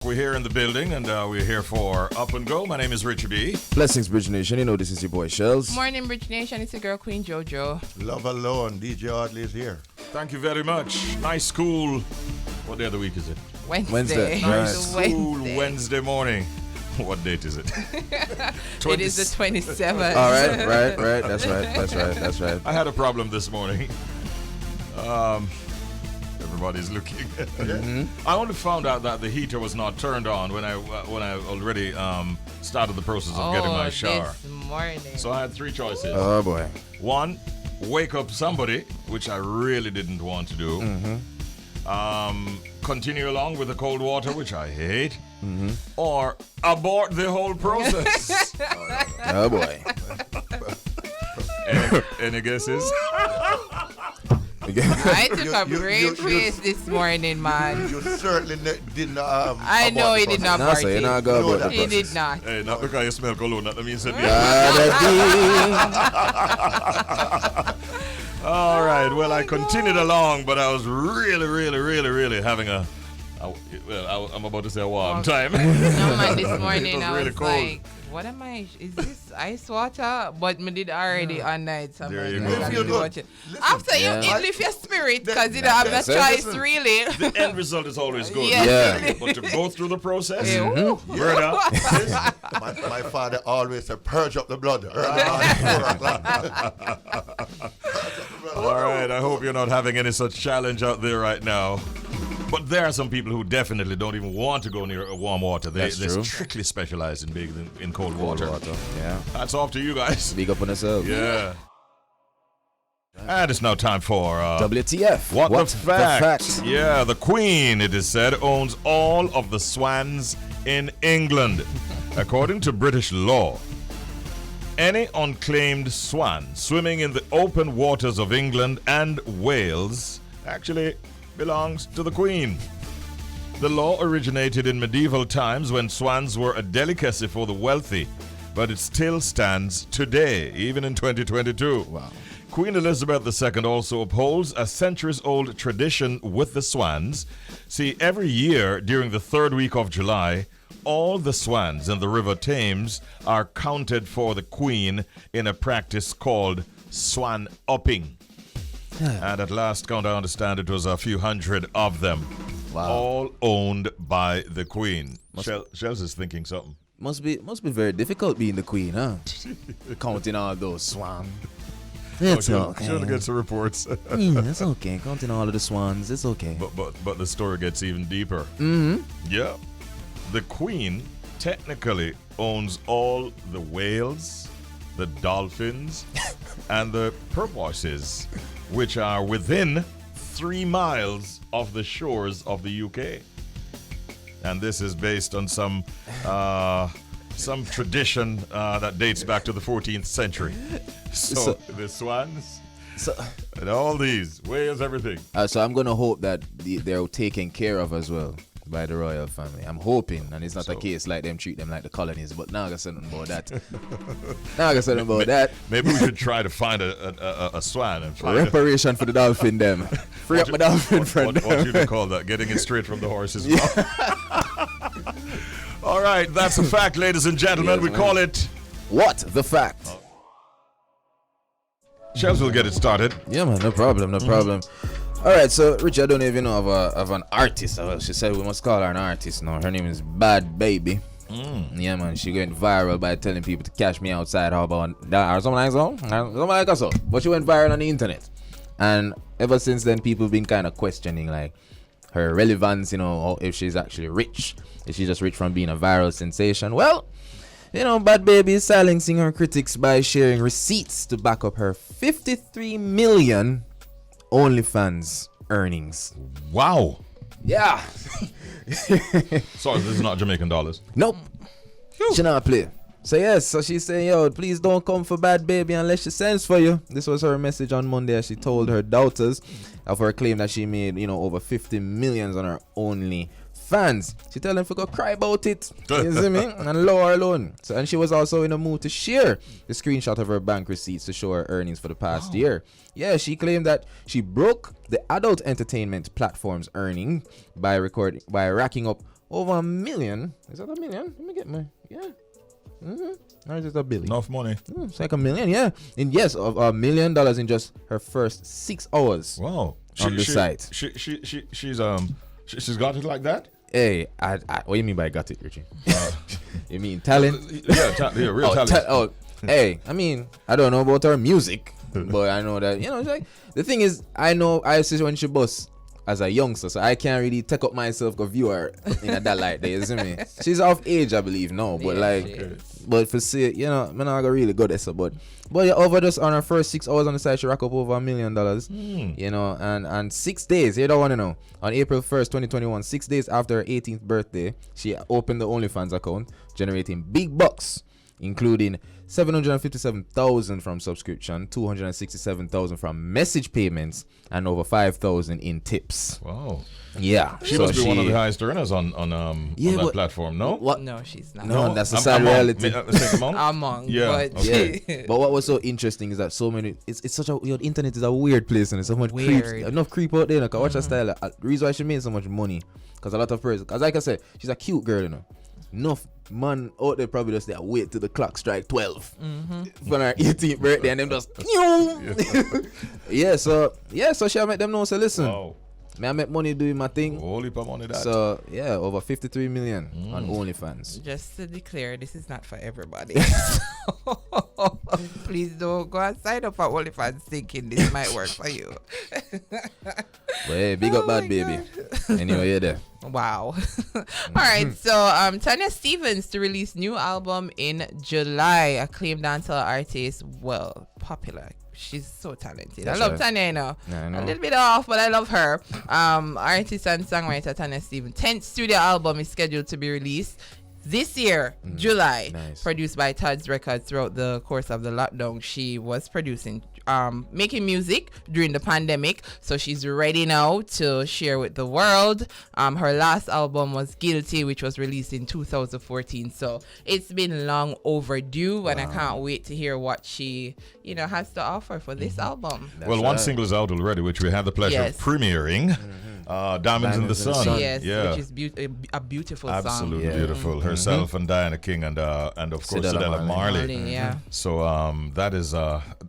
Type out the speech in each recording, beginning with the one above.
We're here in the building, and we're here for Up and Go. My name is Richie B. Blessings, Bridge Nation. You know this is your boy Shellz. Morning, Bridge Nation. It's your girl Queen Jojo. Love alone. DJ Audley is here. Thank you very much. Nice, cool. What day of the week is it? Wednesday. Nice, Wednesday. cool Wednesday morning. What date is it? It is the 27th. All right. That's right. I had a problem this morning. Everybody's looking. I only found out that the heater was not turned on when I already started the process of getting my shower. This morning. So I had three choices. Oh boy. One, wake up somebody, which I really didn't want to do. Continue along with the cold water, which I hate. Or abort the whole process. Oh boy. Any guesses? I took a brave face this morning, man. You certainly didn't. I know he did not Nah, so you're not partake. going about He that did not. Hey, not because you smell cologne, that means that. All right, well, I continued along, but I was really having I'm about to say a warm time. No, man, this It morning was I really was cold. like, what am I? Is this ice water? But me did already on night. So There I'm you like, go. I If gotta you do don't- watch it. listen, After you Yeah. lift your spirit, because you don't have that's no it. choice, Listen. really. The end result is always good. Yeah. But to go through the process, Yeah, woo. brother, my father always said, purge up the blood. Early morning, 4 o'clock. all right, I hope you're not having any such challenge out there right now. But there are some people who definitely don't even want to go near warm water. They're That's true. strictly specialized in being in cold Cold water. water. Yeah. That's off to you guys. Big up on yourself. Yeah. And it's now time for WTF. What the fact? fact? Yeah, the Queen, it is said, owns all of the swans in England. According to British law, any unclaimed swan swimming in the open waters of England and Wales actually belongs to the Queen. The law originated in medieval times when swans were a delicacy for the wealthy, but it still stands today, even in 2022. Wow. Queen Elizabeth II also upholds a centuries-old tradition with the swans. See, every year during the third week of July, all the swans in the River Thames are counted for the Queen in a practice called swan upping. And at last count, I understand it was a few hundred of them. Wow. All owned by the Queen. Shellz is thinking something. Must be very difficult being the queen, huh? Counting all those swans. It's okay. She'll get some reports. It's okay. Counting all of the swans. It's okay. But the story gets even deeper. Yeah. The Queen technically owns all the whales, the dolphins, and the porpoises, which are within 3 miles of the shores of the UK. And this is based on some tradition that dates back to the 14th century. So the swans and all these whales, everything. So I'm gonna hope that they're taken care of as well by the royal family. I'm hoping, and it's not a case like them treat them like the colonies. But now I got something about that. Maybe we should try to find a swan and find Reparation for the dolphin, them. Free up my dolphin friend. what you call that? Getting it straight from the horse's mouth. All right, that's a fact, ladies and gentlemen. Yes, we call it. What the fact? Shellz will get it started. Yeah, man, no problem. All right, so Richie, I don't even know of an artist. Well, she said we must call her an artist now. Her name is Bad Baby. Yeah, man, she went viral by telling people to catch me outside. How about that? Or something like so. But she went viral on the internet, and ever since then, people have been kind of questioning like her relevance. If she's actually rich. Is she just rich from being a viral sensation? Well, Bad Baby is silencing her critics by sharing receipts to back up her 53 million OnlyFans earnings. Wow. Yeah. Sorry, this is not Jamaican dollars. Nope. She not play. So yes, so she's saying, yo, please don't come for Bad Baby unless she sends for you. This was her message on Monday as she told her doubters of her claim that she made, over 50 millions on her OnlyFans. She tell them to go cry about it. You see me? And lower alone. So, and she was also in a mood to share the screenshot of her bank receipts to show her earnings for the past year. Yeah, she claimed that she broke the adult entertainment platform's earning by racking up over $1 million. Is that $1 million? Let me get my or is it $1 billion? Enough money. It's like $1 million, yeah. And yes, of $1 million in just her first 6 hours. Wow. On the site. She's got it like that? Hey, I what do you mean by got it, Richie? You mean talent? Yeah, real talent. Hey, I mean, I don't know about her music, but I know that, it's like, the thing is, I see when she bust as a youngster, so I can't really take up myself to view her in that light there, you see me? She's of age, I believe, no, but but for say, I'm not gonna really go there, so, but yeah, over just on her first 6 hours on the site, she rack up over $1 million, and 6 days, you don't want to know, on April 1st, 2021, 6 days after her 18th birthday, she opened the OnlyFans account, generating big bucks, including $757,000 from subscription, $267,000 from message payments, and over $5,000 in tips. Wow. Yeah. She must be one of the highest earners on that platform, no? What? No, she's not. No, that's a sad reality. Among. Yeah. But, Okay. But what was so interesting is that so many, it's such a, the internet is a weird place, and there's so much enough creep out there. Watch her style. The reason why she made so much money, because a lot of person, because like I said, she's a cute girl, Enough man out there probably just there wait till the clock strike 12 for her 18th birthday, and them just so she'll make them know, say, listen, I make money doing my thing. Holy money that. So yeah, over 53 million on OnlyFans. Just to declare, this is not for everybody. Please don't go and sign up for OnlyFans thinking this might work for you. But hey, big up bad baby. Anyway, you're there. Wow. All right, so Tanya Stephens to release new album in July. Acclaimed dancehall artist, popular. She's so talented. That's I love right. Tanya, Yeah, I know. a little bit off, but I love her. Artist and songwriter Tanya Stephens' 10th studio album is scheduled to be released this year, July. Nice. Produced by Todd's Records throughout the course of the lockdown. She was producing, making music during the pandemic, so she's ready now to share with the world. Her last album was Guilty, which was released in 2014, so it's been long overdue, and I can't wait to hear what she has to offer for this album. Well, one single is out already, which we had the pleasure of premiering. Diamonds in the Sun. Yes, yeah. which is a beautiful song. Absolutely beautiful. Herself and Diana King and of course Cedella Marley. Yeah. So that is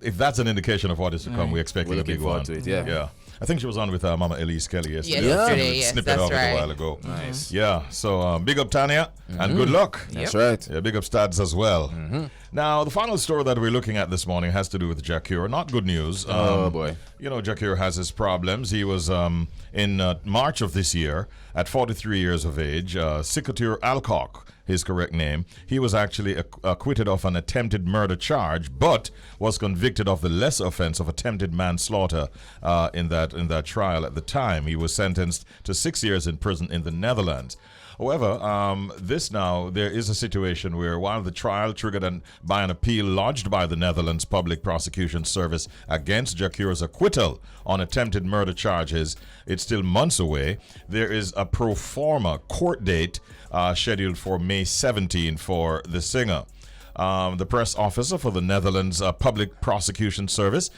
if that's an indication of what is to come, we expect a big one. To it, yeah. I think she was on with Mama Elise Kelly yesterday. Yesterday, Snippet that's of it right. a while ago. Nice. Yeah. So big up Tanya and good luck. That's right. Yeah, big up Stads as well. Now, the final story that we're looking at this morning has to do with Jacure. Not good news. Oh, boy. Jacure has his problems. He was in March of this year, at 43 years of age, Sicature Alcock, his correct name. He was actually acquitted of an attempted murder charge, but was convicted of the lesser offense of attempted manslaughter in that trial at the time. He was sentenced to 6 years in prison in the Netherlands. However, there is a situation where while the trial triggered by an appeal lodged by the Netherlands Public Prosecution Service against Jacure's acquittal on attempted murder charges, it's still months away. There is a pro forma court date scheduled for May 17 for the singer. The press officer for the Netherlands Public Prosecution Service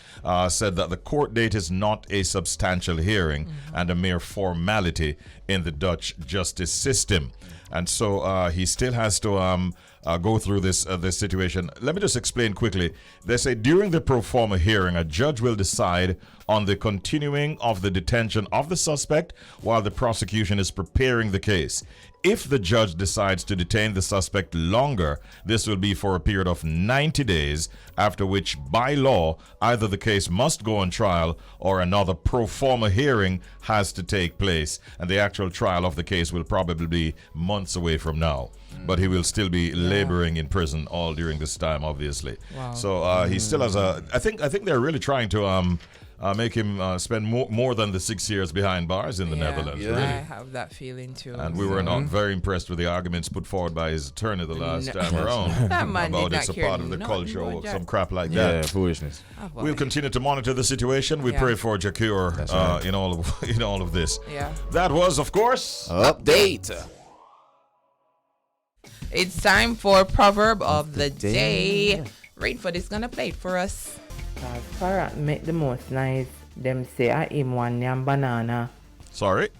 said that the court date is not a substantial hearing and a mere formality in the Dutch justice system. And so he still has to go through this situation. Let me just explain quickly. They say during the pro forma hearing, a judge will decide on the continuing of the detention of the suspect while the prosecution is preparing the case. If the judge decides to detain the suspect longer, this will be for a period of 90 days, after which, by law, either the case must go on trial or another pro forma hearing has to take place. And the actual trial of the case will probably be months away from now. But he will still be laboring in prison all during this time, obviously. Wow. So he still has I think they're really trying to make him spend more than the 6 years behind bars in the Netherlands. I Really. have that feeling too. And we were not very impressed with the arguments put forward by his attorney the last time around That man about did it's not a care part of the nothing culture or about some Jack. crap like Yeah, that. foolishness. Oh, boy. We'll continue to monitor the situation. We Yeah. pray for Jacure right. in all of this. Yeah. That was, of course, Update. It's time for Proverb of the Day. Rainford is gonna play it for us. Cause parrot make the most nice. Them say I him one yam banana. sorry.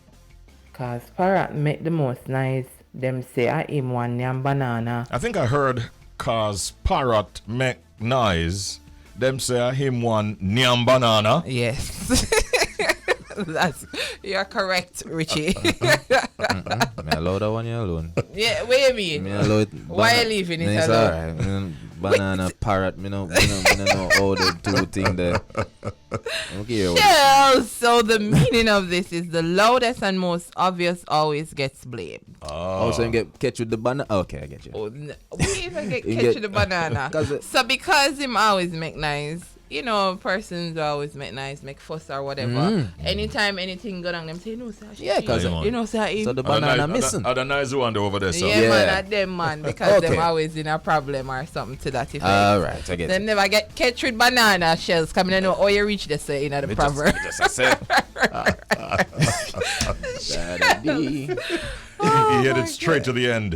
Cause parrot make the most nice. them say I him one yam banana. I think I heard cause parrot make noise. Them say him one nyam banana. Yes. You're correct, Richie. Me allow that one you alone. Yeah, what you mean? Me allow it. Why you leaving it It's alone? alright. Banana, parrot, me no know all the two things there. Okay, Shellz. So the meaning of this is the loudest and most obvious always gets blamed. Also, you get catch with the banana. Okay, I get you. Oh, we even get You catch get- with the banana. So because him always make nice, you know, persons always make nice, make fuss or whatever. Anytime anything go on, them say no, sir. Yeah, cause you know, sir. so the banana missing. Other nice one over there, sir. Yeah, Yeah. man, at them man, because Okay. them always in a problem or something to that effect. Alright, I get Them you. never get catch with banana shells coming and know how you reach the say in the proverb. Just I said. He headed straight to the end.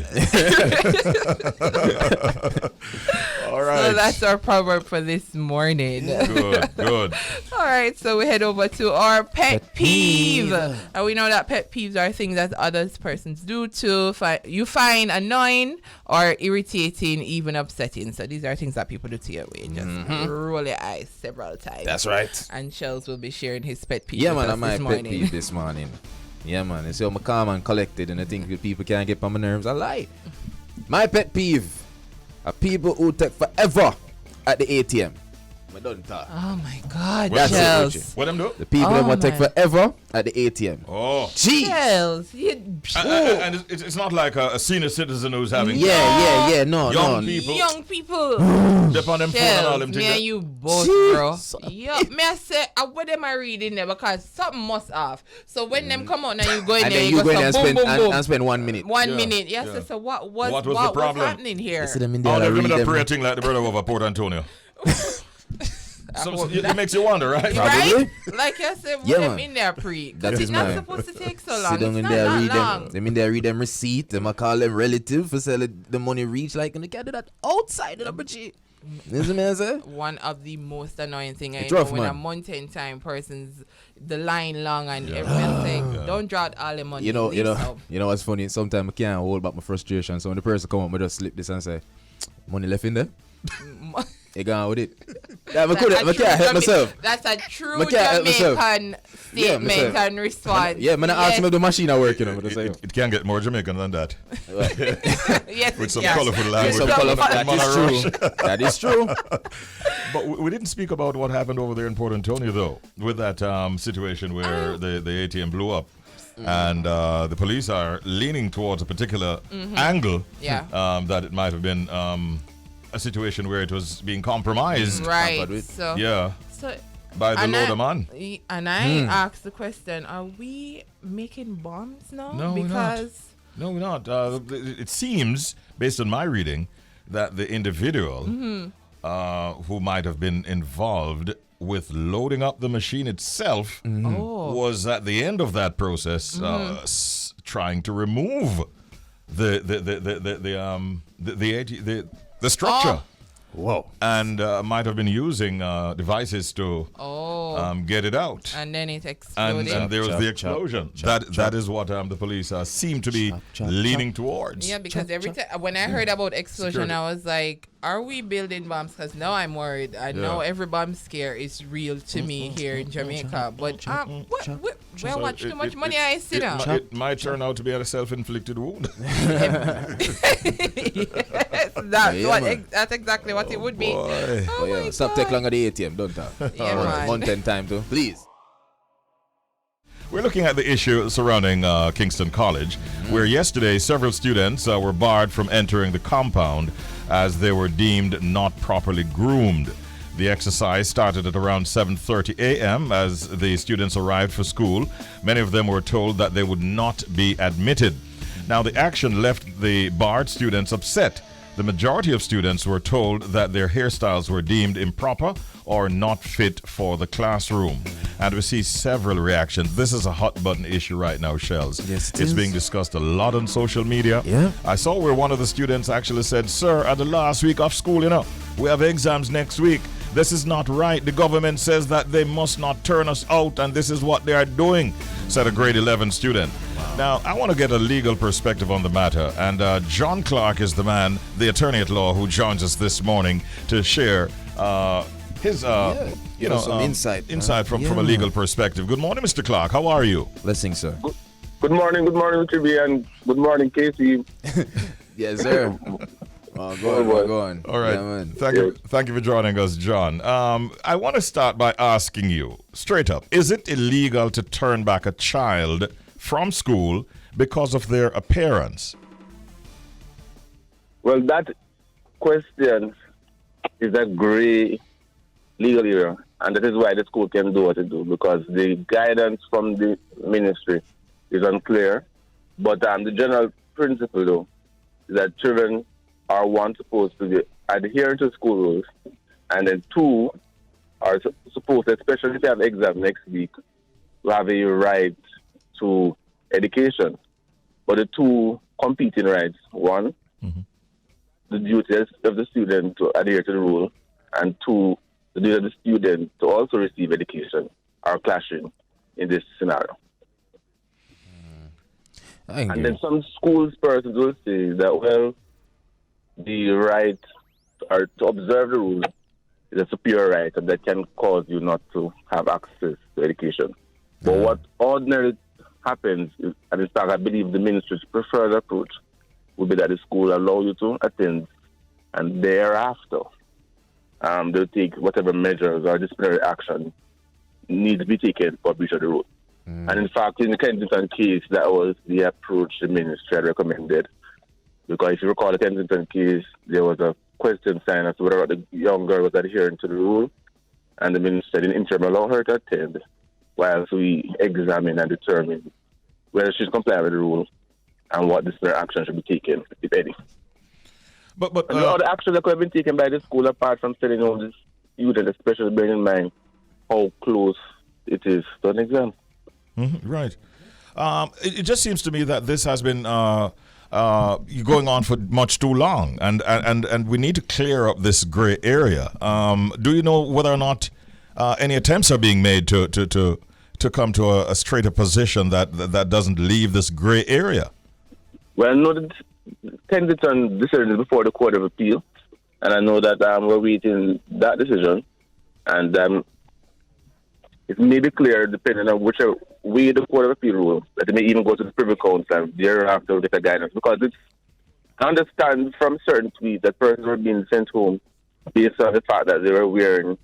All right. So that's our proverb for this morning. Good. All right, so we head over to our pet peeve. And we know that pet peeves are things that other persons do to you find annoying or irritating, even upsetting. So these are things that people do to you. We just roll your eyes several times. That's right. And Shellz will be sharing his pet peeve Yeah, with man, us I'm my this pet morning. peeve this morning. Yeah, man. You see how I'm calm and collected and I think that people can't get on my nerves. I lie. My pet peeve are people who take forever at the ATM. I don't talk. Oh my God, That's it, Shellz. Richie. What them do? The people Oh, that will take man. forever at the ATM. Oh. Jeez. Shellz, you, And it's not like a senior citizen who's having Yeah. No, young no. people. young people. Dip on them phone and all Shellz, them me and things. you both, Jeez. bro. Yeah, me I say, what am I reading there? Because something must have. So when them come out and you go in And there, then you you go go in some and boom, spend boom, boom. and spend 1 minute. 1 Yeah, minute. Yes, yeah. so what was What was the problem? what's happening here? You see them in Oh, there, they're read giving up them. prayer like the brother over Port Antonio. It makes you wonder, right? Right? Like I said, Yeah, them man. in there pre. That It's is not mine. supposed to take so long. Sit down It's in not there, that read long. them. Them in there, read them receipt. Them I call them relative for sell the money reach like and they can do that outside of the budget. You see me I say? One of the most annoying thing I It's know rough, when man. a mountain time person's the line long and everyone saying, don't draw out all the money. You know leave what's funny? Sometimes I can't hold back my frustration. So when the person come up, I just slip this and say, money left in there? some. You gone with it? Yeah, I That's can't a true help myself. That's a true I can't help myself. Jamaican Yeah, statement myself. and response. Yeah, man, I asked him if the machine are working. I'm say, It can't get more Jamaican than that. Yes, With some yes. colorful language. some Some colorful. fun- That is true. That is true. But we didn't speak about what happened over there in Port Antonio, though, with that situation where the ATM blew up. And the police are leaning towards a particular angle Yeah. that it might have been a situation where it was being compromised. Right. Tampered with. So, Yeah, so by the and loader man. And I asked the question, are we making bombs now? No, we're not. because No, we're not. It seems, based on my reading, that the individual who might have been involved with loading up the machine itself was at the end of that process trying to remove the structure. Whoa. And might have been using devices to get it out. and then it exploded. And there was Chop, the chop, explosion. chop, That is what the police seem to be chop, leaning towards. Yeah, because every time when I heard about explosion, Security. I was like, "Are we building bombs?" Because now I'm worried. I know every bomb scare is real to me here in Jamaica. But we're watching too much money. I see now. It might turn out to be a self-inflicted wound. Yes, that's Yeah, what. man. That's exactly what it would be. Boy. Oh, yeah. Stop take long at the ATM, don't talk. Yeah, man. Mountain time too. Please. We're looking at the issue surrounding Kingston College, where yesterday several students were barred from entering the compound as they were deemed not properly groomed. The exercise started at around 7:30 a.m. as the students arrived for school. Many of them were told that they would not be admitted. Now, the action left the barred students upset. The majority of students were told that their hairstyles were deemed improper or not fit for the classroom. And we see several reactions. This is a hot button issue right now, Shellz. Yes, it it's is. being discussed a lot on social media. Yeah. I saw where one of the students actually said, "Sir, at the last week of school, we have exams next week. This is not right. The government says that they must not turn us out, and this is what they are doing, said a grade 11 student. Now, I want to get a legal perspective on the matter, and John Clarke is the man, the attorney at law, who joins us this morning to share his, some insight from a legal perspective. Good morning, Mr. Clarke. How are you? Blessings, sir. Good morning, Richie, and good morning, Casey. Yes, sir. Go on. All right. Yeah, Thank you for joining us, John. I want to start by asking you, straight up, is it illegal to turn back a child from school because of their appearance? Well, that question is a gray legal area, and that is why the school can do what it do, because the guidance from the ministry is unclear. But the general principle, though, is that children are, one, supposed to adhere to school rules, and then two, are supposed to, especially if they have exam next week, to have a right to education. But the two competing rights, one, the duty of the student to adhere to the rule, and two, the duty of the student to also receive education, are clashing in this scenario. And then some schools persons will say that, well, the right or to observe the rules is a superior right, and that can cause you not to have access to education. But what ordinarily happens is, and in fact, I believe the ministry's preferred approach would be that the school allow you to attend, and thereafter they'll take whatever measures or disciplinary action needs to be taken for breach of the rule. And in fact, in the Kensington case, that was the approach the ministry had recommended. Because if you recall the Kensington case, there was a question sign as to whether the young girl was adhering to the rule, and the minister said in interim allow her to attend whilst we examine and determine whether she's complying with the rule and what disciplinary action should be taken, if any. But and all the actions that could have been taken by the school, apart from sending all this student, especially bearing in mind how close it is to an exam. Right. It just seems to me that this has been going on for much too long, and we need to clear up this gray area. Do you know whether or not any attempts are being made to come to a straighter position that doesn't leave this gray area? Well, no, the Kensington decision is before the Court of Appeal, and I know that we're waiting that decision, and it may be clear, depending on which way the Court of Appeal rules, that it may even go to the Privy Council and thereafter get a guidance. Because I understand from certain tweets that persons were being sent home based on the fact that they were wearing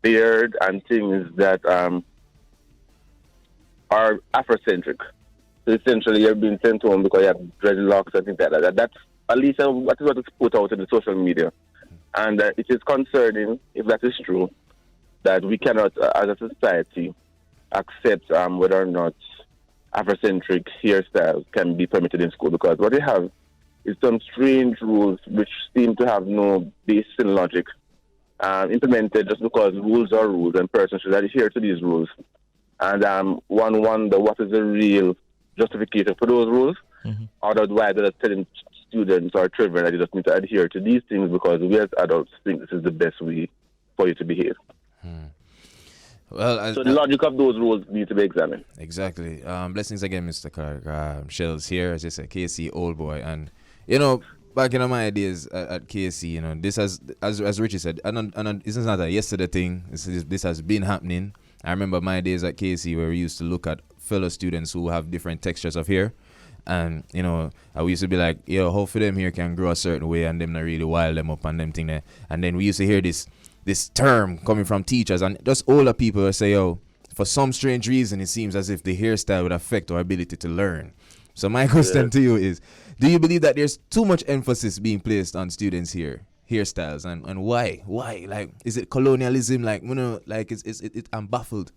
beard and things that are Afrocentric. So essentially, you're being sent home because you have dreadlocks and things like that. That's at least what is what is put out in the social media. And it is concerning, if that is true, that we cannot, as a society, accept whether or not Afrocentric hairstyles can be permitted in school, because what we have is some strange rules which seem to have no basis in logic, implemented just because rules are rules and persons should adhere to these rules. And one wonder what is the real justification for those rules, or why they're telling students or children that you just need to adhere to these things because we as adults think this is the best way for you to behave. Well, so the logic of those rules need to be examined. Exactly. Blessings again, Mr. Clarke. Shellz here, as I said, KC old boy, and back in my days at KC, this has, as Richie said, and this is not a yesterday thing. This has been happening. I remember my days at KC where we used to look at fellow students who have different textures of hair, and I used to be like, how for them hair can grow a certain way and them not really wild them up and them thing there. And then we used to hear this term coming from teachers and just older people will say, for some strange reason, it seems as if the hairstyle would affect our ability to learn. So my question to you is, do you believe that there's too much emphasis being placed on students' hairstyles, and why? Why? Like, is it colonialism? Like, I'm baffled.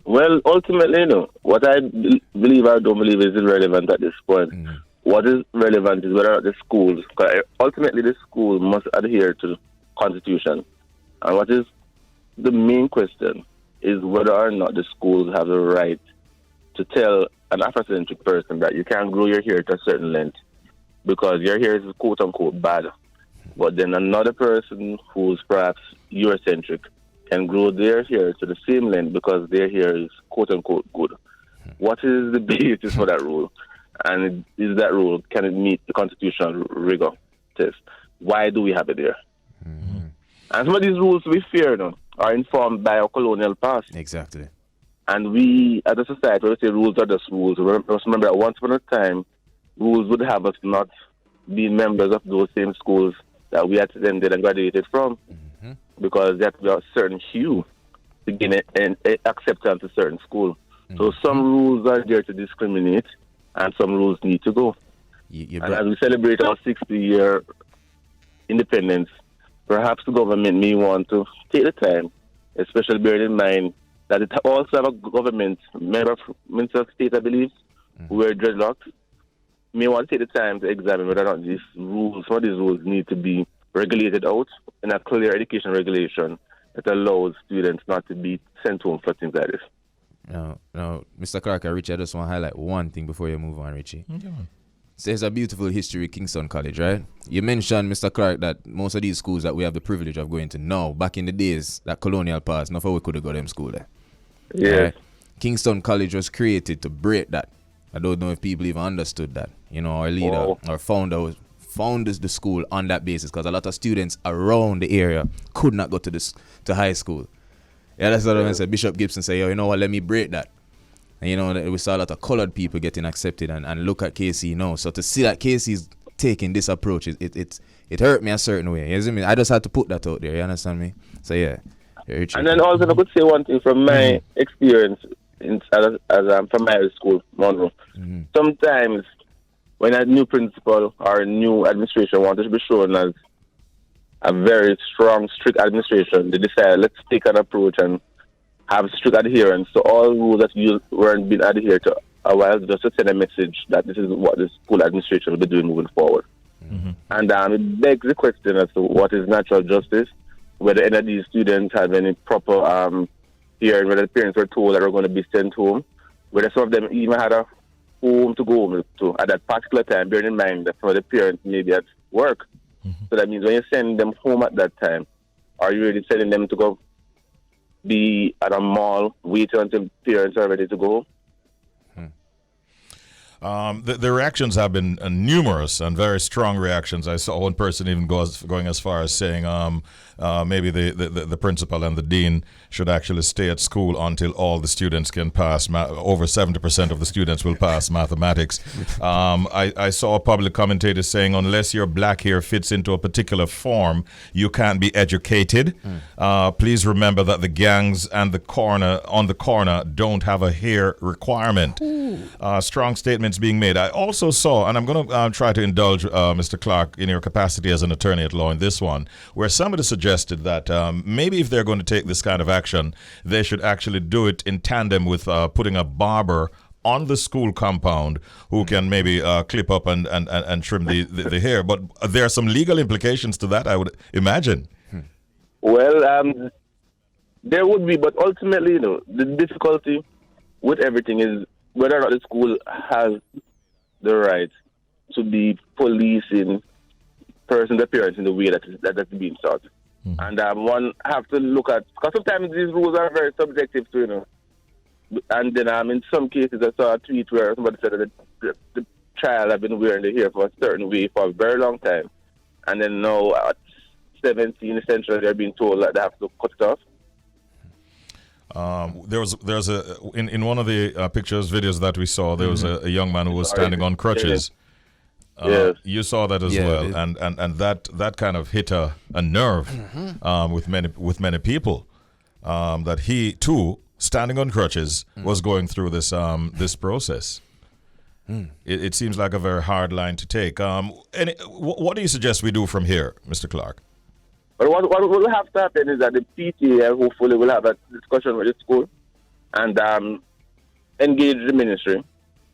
Well, ultimately, what I believe or don't believe is irrelevant at this point. What is relevant is whether the schools, ultimately the school must adhere to the Constitution. And what is the main question is whether or not the schools have the right to tell an Afrocentric person that you can't grow your hair to a certain length because your hair is quote-unquote bad. but then another person who's perhaps Eurocentric can grow their hair to the same length because their hair is quote-unquote good. What is the basis for that rule? And is that rule, can it meet the constitutional rigor test? Why do we have it there? And some of these rules, we fear, are informed by our colonial past. Exactly. And we, as a society, we say rules are just rules. Remember that once upon a time, rules would have us not be members of those same schools that we attended and graduated from, because they have to be a certain hue to gain an acceptance to certain school. So some rules are there to discriminate, and some rules need to go. And as we celebrate our 60-year independence, perhaps the government may want to take the time, especially bearing in mind that it also have a government member of Minister of State, I believe, who wear dreadlocks, may want to take the time to examine whether or not these rules, some of these rules need to be regulated out in a clear education regulation that allows students not to be sent home for things like this. Now, Mr. Clarke and Richie, I just want to highlight one thing before you move on, Richie. Okay. So there's a beautiful history with Kingston College, right? You mentioned, Mr. Clarke, that most of these schools that we have the privilege of going to now, back in the days, that colonial past, not we could have got them school there. Yes. Right? Kingston College was created to break that. I don't know if people even understood that. Our leader, our founder, founded the school on that basis because a lot of students around the area could not go to high school. Yeah, that's what I said. Bishop Gibson said, you know what, let me break that. And we saw a lot of colored people getting accepted and look at KC now. So to see that KC's taking this approach, it hurt me a certain way. You see me? I just had to put that out there, you understand me? So yeah. And then also I could say one thing from my experience as I'm from my school, Monroe. Sometimes when a new principal or a new administration wanted to be shown as a very strong, strict administration, they decided let's take an approach and have strict adherence to all rules that weren't being adhered to a while, just to send a message that this is what the school administration will be doing moving forward. And it begs the question as to what is natural justice, whether any of these students have any proper hearing, whether the parents were told that they're going to be sent home, whether some of them even had a home to go home to at that particular time, bearing in mind that some of the parents may be at work. So that means when you send them home at that time, are you really sending them to go be at a mall, waiting until parents are ready to go? The reactions have been numerous and very strong reactions. I saw one person even going as far as saying maybe the principal and the dean should actually stay at school until all the students can pass. Over 70% of the students will pass mathematics. I saw a public commentator saying unless your black hair fits into a particular form, you can't be educated. Please remember that the gangs and on the corner don't have a hair requirement. Strong statements being made. I also saw, and I'm going to try to indulge Mr. Clarke in your capacity as an attorney at law in this one, where somebody suggested that maybe if they're going to take this kind of action, they should actually do it in tandem with putting a barber on the school compound who can maybe clip up and trim the hair. But there are some legal implications to that, I would imagine. Well, there would be, but ultimately, the difficulty with everything is whether or not the school has the right to be policing person's appearance in the way that's being sought. And one have to look at, because sometimes these rules are very subjective to, and then in some cases I saw a tweet where somebody said that the child had been wearing the hair for a certain way for a very long time, and then now at 17 essentially they're being told that they have to cut it off. There's in one of the pictures, videos that we saw, there was a young man who was standing on crutches. Yes. You saw that as well, and that kind of hit a nerve with many people. That he too, standing on crutches, was going through this process. It seems like a very hard line to take. What do you suggest we do from here, Mr. Clarke? But what will have to happen is that the PTA hopefully will have a discussion with the school and engage the ministry.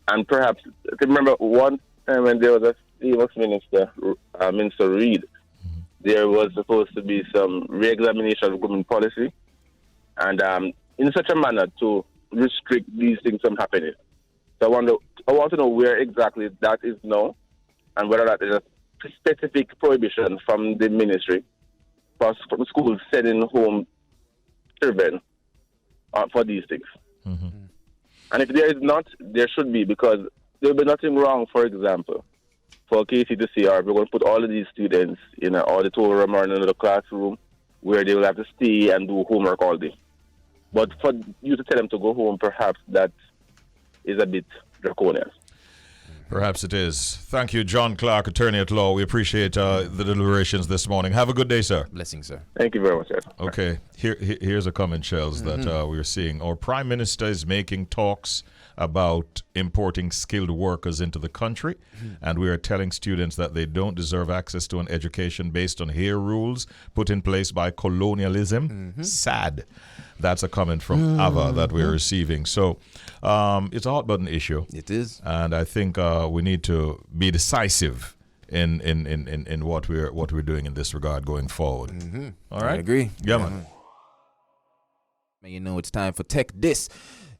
And perhaps, I remember one time when there was a famous minister, Minister Reid, there was supposed to be some re-examination of government policy and in such a manner to restrict these things from happening. So I want to know where exactly that is now and whether that is specific prohibition from the ministry from schools sending home children for these things. Mm-hmm. And if there is not, there should be, because there will be nothing wrong, for example, for KC to say, all right, we're going to put all of these students in an auditorium or in another classroom where they will have to stay and do homework all day. But for you to tell them to go home, perhaps that is a bit draconian. Perhaps it is. Thank you, John Clarke, attorney at law. We appreciate the deliberations this morning. Have a good day, sir. Blessings, sir. Thank you very much, sir. Okay, here's a comment, Shellz, that we're seeing. Our Prime Minister is making talks about importing skilled workers into the country, and we are telling students that they don't deserve access to an education based on hair rules put in place by colonialism. Sad. That's a comment from Ava that we're receiving. So it's a hot button issue. It is. And I think we need to be decisive in what we're doing in this regard going forward. All right? I agree. Yeah, man. You know, it's time for Tech This.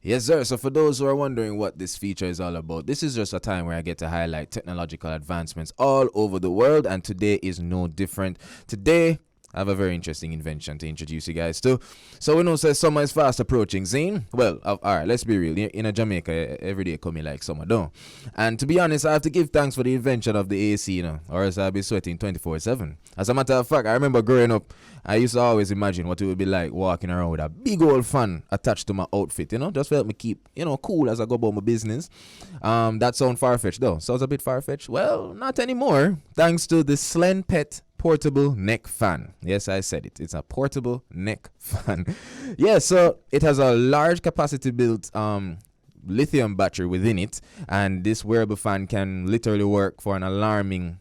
Yes, sir. So for those who are wondering what this feature is all about, this is just a time where I get to highlight technological advancements all over the world, and today is no different. Today, I have a very interesting invention to introduce you guys to. So we know says summer is fast approaching, Zane. Well, all right, let's be real. In a Jamaica, every day coming like summer, don't. And to be honest, I have to give thanks for the invention of the AC, or else I'll be sweating 24/7. As a matter of fact, I remember growing up, I used to always imagine what it would be like walking around with a big old fan attached to my outfit, just to help me keep, cool as I go about my business. That sounds far-fetched, though. Sounds a bit far-fetched? Well, not anymore. Thanks to the Slen Pet portable neck fan. Yes, I said it. It's a portable neck fan. Yeah, so it has a large capacity built lithium battery within it, and this wearable fan can literally work for an alarming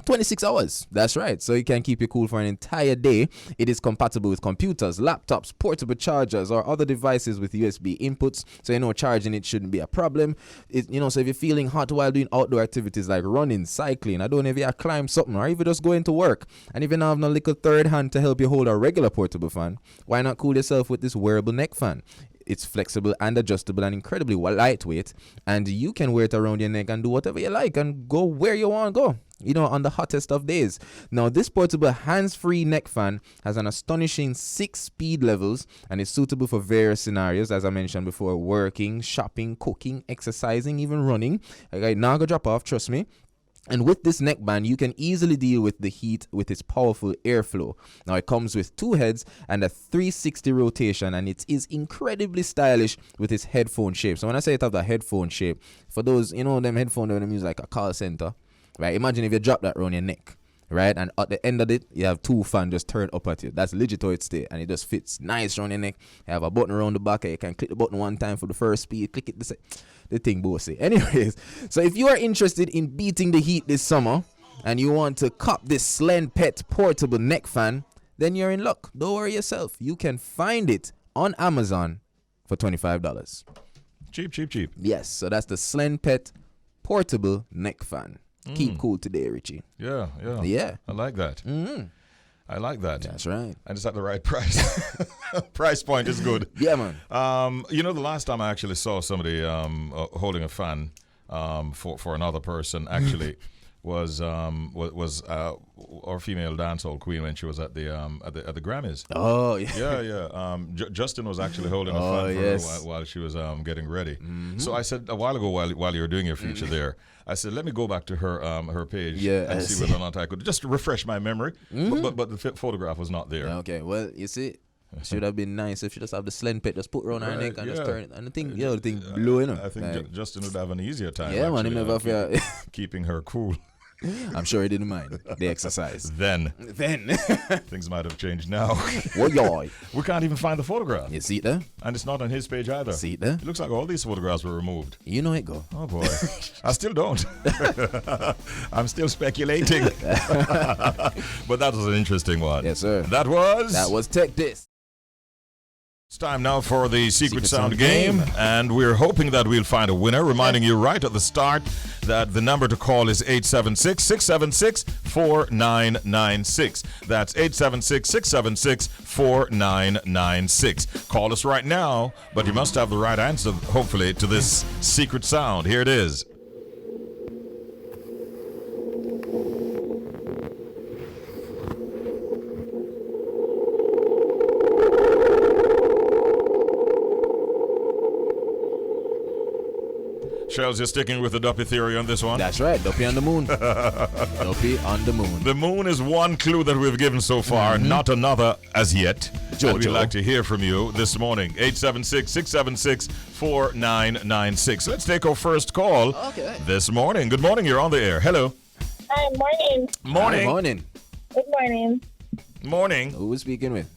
26 hours. That's right. So it can keep you cool for an entire day. It is compatible with computers, laptops, portable chargers, or other devices with USB inputs. So charging it shouldn't be a problem. So if you're feeling hot while doing outdoor activities like running, cycling, I don't know if you climb something, or even just going to work, and if you don't have no little third hand to help you hold a regular portable fan, why not cool yourself with this wearable neck fan? It's flexible and adjustable and incredibly lightweight, and you can wear it around your neck and do whatever you like and go where you want to go, on the hottest of days. Now, this portable hands-free neck fan has an astonishing 6 speed levels and is suitable for various scenarios, as I mentioned before: working, shopping, cooking, exercising, even running. Okay, now go drop off, trust me. And with this neckband, you can easily deal with the heat with its powerful airflow. Now, it comes with 2 heads and a 360 rotation, and it is incredibly stylish with its headphone shape. So when I say it has a headphone shape, for those, them headphones when they use like a call center, right? Imagine if you drop that around your neck, right? And at the end of it, you have 2 fans just turned up at you. That's legit how it stays, and it just fits nice around your neck. You have a button around the back, and you can click the button one time for the first speed, click it the thing bossy. Anyways, so if you are interested in beating the heat this summer and you want to cop this Slen Pet portable neck fan, then you're in luck. Don't worry yourself. You can find it on Amazon for $25. Cheap. Yes, so that's the Slen Pet portable neck fan. Keep cool today, Richie. Yeah. I like that. Mm-hmm. I like that. That's right. And it's at the right price. Price point is good. Yeah, man. The last time I actually saw somebody holding a fan for another person actually was our female dancehall queen when she was at the Grammys. Oh yeah. Yeah. Justin was actually holding a fan for her while she was getting ready. Mm-hmm. So I said a while ago while you were doing your feature there, I said let me go back to her page and see whether or not I could just refresh my memory. Mm-hmm. But the photograph was not there. Okay, well you see, should have been nice if she just have the Slen Pet just put around her neck and just turn it, and the thing blowing up. I think Justin would have an easier time. Yeah, man, he never keeping her cool. I'm sure he didn't mind the exercise. Then things might have changed now. We can't even find the photograph. You see it there? And it's not on his page either. See it there? It looks like all these photographs were removed. You know it go. Oh boy. I still don't. I'm still speculating. But that was an interesting one. Yes, sir. That was Tech This. It's time now for the Secret Sound game, and we're hoping that we'll find a winner. Reminding you right at the start that the number to call is 876-676-4996. That's 876-676-4996. Call us right now, but you must have the right answer, hopefully, to this Secret Sound. Here it is. Shellz, you're sticking with the Duppy theory on this one? That's right. Duppy on the moon. Duppy on the moon. The moon is one clue that we've given so far, not another as yet. Jojo. We'd like to hear from you this morning. 876-676-4996. Let's take our first call this morning. Good morning. You're on the air. Hello. Hi, morning. Morning. Good morning. Good morning. Morning. Who was speaking with?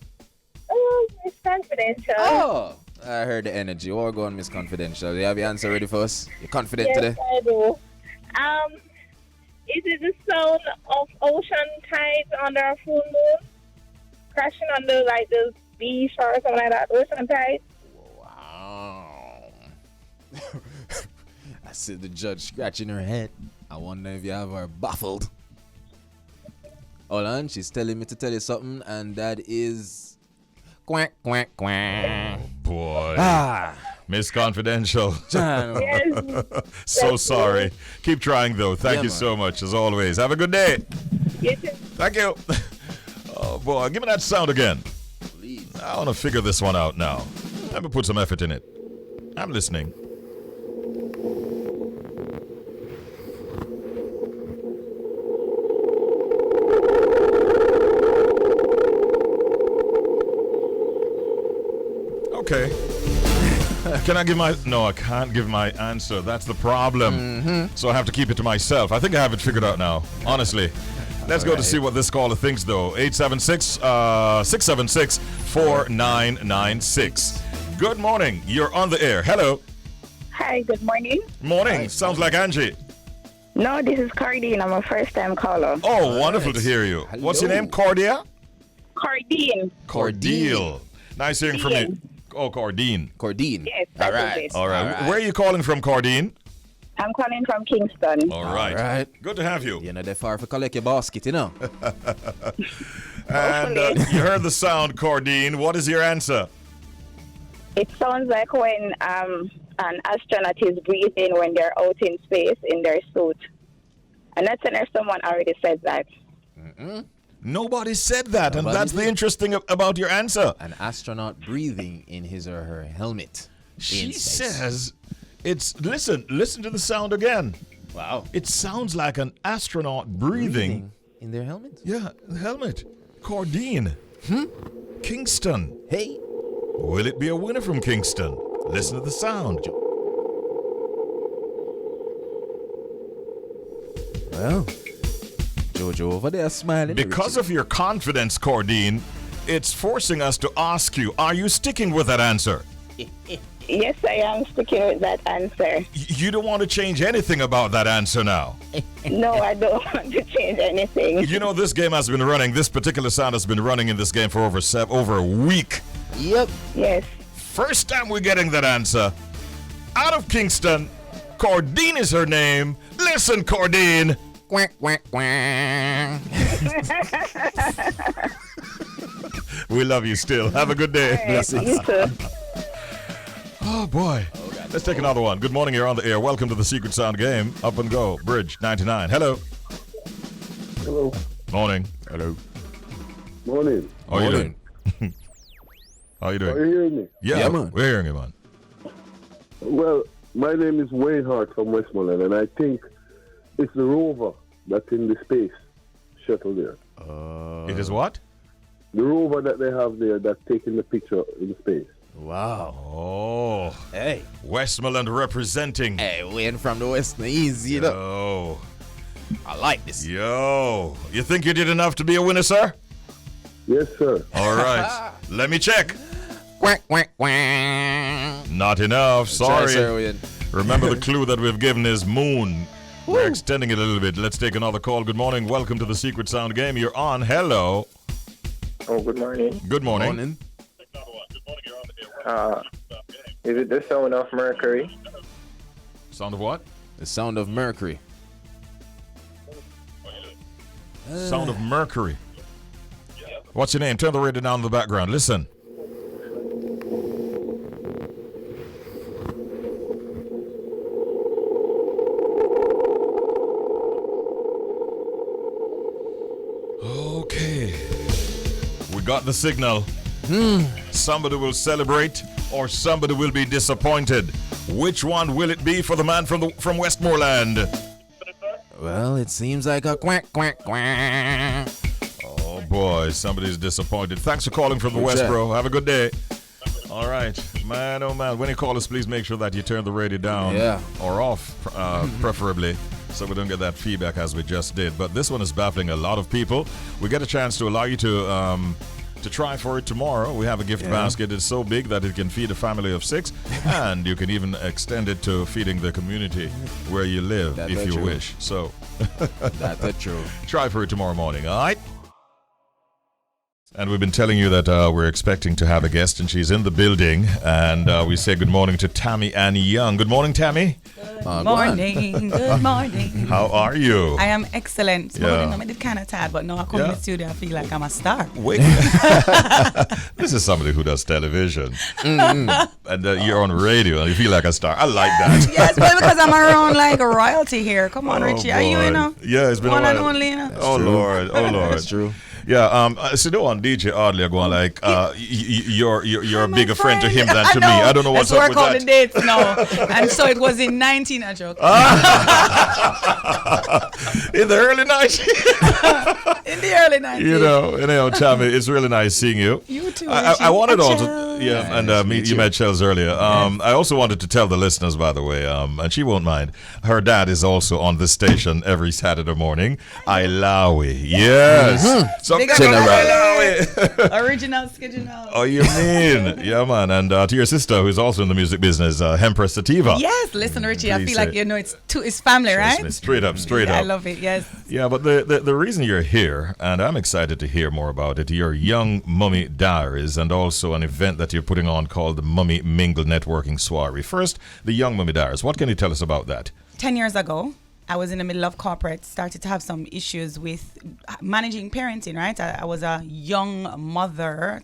Oh, it's confidential. Oh, I heard the energy. All going, Miss Confidential. You have your answer ready for us? You're confident Yes, today? I do. Is it the sound of ocean tides under a full moon? Crashing under like the beach or something like that, ocean tides? Wow. I see the judge scratching her head. I wonder if you have her baffled. Hold on, she's telling me to tell you something, and that is quack, quack, quack. Boy. Ah, Miss Confidential. John. Yes. So sorry. Keep trying, though. Thank you man. so much, as always. Have a good day. You too. Thank you. Oh, boy. Give me that sound again. Please. I want to figure this one out now. Let me put some effort in it. I'm listening. Okay. Can I give my... No, I can't give my answer. That's the problem. So I have to keep it to myself. I think I have it figured out now, honestly. Let's go to see what this caller thinks, though. 876-676-4996. Good morning. You're on the air. Hello. Hi, good morning. Morning. Sounds like Angie. No, this is Cardine. I'm a first-time caller. Oh, wonderful to hear you. Hello. What's your name? Cordia? Cardine. Cordeal. Nice hearing from you. Oh, Cordine. Cordine. Yes, All that is right. it. All right. All right. Where are you calling from, Cordine? I'm calling from Kingston. All right. All right. Good to have you. You're not that far for collect your basket, you know. And you heard the sound, Cordine. What is your answer? It sounds like when an astronaut is breathing when they're out in space in their suit. And that's if someone already said that. Nobody said that, and Nobody that's the did. interesting about your answer. An astronaut breathing in his or her helmet. She in space. says it's listen to the sound again. Wow. It sounds like an astronaut breathing. in their helmet? Yeah, the helmet. Cordine. Kingston. Hey. Will it be a winner from Kingston? Listen to the sound. Well, Jojo over there smiling. Because of your confidence, Cordine, it's forcing us to ask you, are you sticking with that answer? Yes, I am sticking with that answer. You don't want to change anything about that answer now. No, I don't want to change anything. You know, this game has been running, this particular sound has been running in this game for over a week. Yep. Yes. First time we're getting that answer. Out of Kingston, Cordine is her name. Listen, Cordine. Quack, quack, quack. We love you still. Have a good day. Yes, you too. Oh, boy. Let's take another one. Good morning. You're on the air. Welcome to the Secret Sound game. Up and go. Bridge 99. Hello. Hello. Morning. Hello. Morning. How are you doing? How are you Are you doing? hearing me? Yeah, man. We're hearing you, man. Well, my name is Wayne Hart from Westmoreland, and I think it's the rover that's in the space shuttle there. It is what? The rover that they have there that's taking the picture in space. Wow. Oh. Hey. Westmoreland representing. Hey, Wayne from the West, easy, you know. Yo. I like this. Yo. You think you did enough to be a winner, sir? Yes, sir. All right. Let me check. Quack, quack, quack. Not enough. Try, sir, Sorry. Wayne. Remember the clue that we've given is moon. We're extending it a little bit. Let's take another call. Good morning. Welcome to the Secret Sound game. You're on. Hello. Oh, good morning. Good morning. Morning. Is it the sound of Mercury? Sound of what? The sound of Mercury. Sound of Mercury. What's your name? Turn the radio down in the background. Listen. Okay. We got the signal. Somebody will celebrate or somebody will be disappointed. Which one will it be for the man from Westmoreland? Well, it seems like a quack, quack, quack. Oh boy, somebody's disappointed. Thanks for calling from the Good West, chat. bro. Have a good day. All right, man, oh man. When you call us, please make sure that you turn the radio down or off, preferably, so we don't get that feedback as we just did. But this one is baffling a lot of people. We get a chance to allow you to try for it tomorrow. We have a gift basket. It's so big that it can feed a family of 6, and you can even extend it to feeding the community where you live if you wish. So That's true. Try for it tomorrow morning, all right? And we've been telling you that we're expecting to have a guest, and she's in the building. And we say good morning to Tami-Ann Young. Good morning, Tammy. Good morning. Good morning. How are you? I am excellent. Yeah. I'm kind of tired, but now I come in the studio, I feel like I'm a star. Wait. This is somebody who does television. And you're on radio, and you feel like a star. I like that. Yes, but because I'm around like a royalty here. Come on, Richie. Are you, Yeah, it's been one a while. and only, Oh, Lord. Oh, Lord. That's true. Yeah, so on DJ Audley are going like, you're a bigger friend to him than to me. I don't know what's up with that. Let's work out the dates now. And so it was in 19, I joke. In the early 90s. In the early 90s. You know, Tammy, it's really nice seeing you. You too, I wanted also, Shellz. you met Shellz earlier. I also wanted to tell the listeners, by the way, and she won't mind, her dad is also on this station every Saturday morning. Ilawi. Yes. So, Original schedule. Oh, you mean? Yeah, man. And to your sister, who's also in the music business, Hempress Sativa. Yes, listen, Richie, I feel like, it's family, right? Straight up. I love it, yes. Yeah, but the reason you're here, and I'm excited to hear more about it, your Young Mummy Diaries, and also an event that you're putting on called the Mummy Mingle Networking Soiree. First, the Young Mummy Diaries. What can you tell us about that? 10 years ago, I was in the middle of corporate, started to have some issues with managing parenting, right? I was a young mother,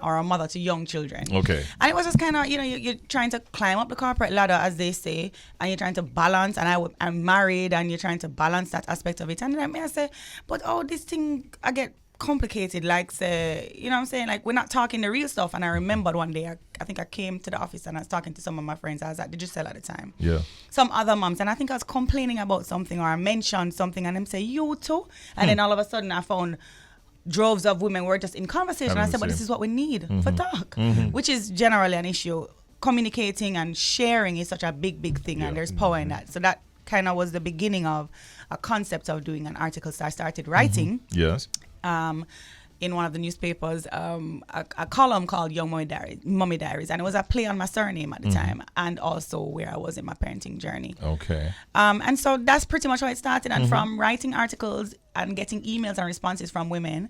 or a mother to young children. Okay. And it was just kind of, you're trying to climb up the corporate ladder, as they say, and you're trying to balance, and I'm married, and you're trying to balance that aspect of it. And then I say, but this thing, I get complicated, like, say, you know what I'm saying? Like, we're not talking the real stuff. And I remembered one day, I think I came to the office and I was talking to some of my friends. I was at Digicel at the time. Yeah. Some other moms. And I think I was complaining about something, or I mentioned something, and them say, you too? And then all of a sudden I found droves of women were just in conversation. I said, but this is what we need for talk, which is generally an issue. Communicating and sharing is such a big thing, and there's power in that. So that kind of was the beginning of a concept of doing an article. So I started writing. Yes. In one of the newspapers, a column called Young Mummy Diaries, and it was a play on my surname at the time, and also where I was in my parenting journey. Okay. And so that's pretty much how it started. And from writing articles and getting emails and responses from women,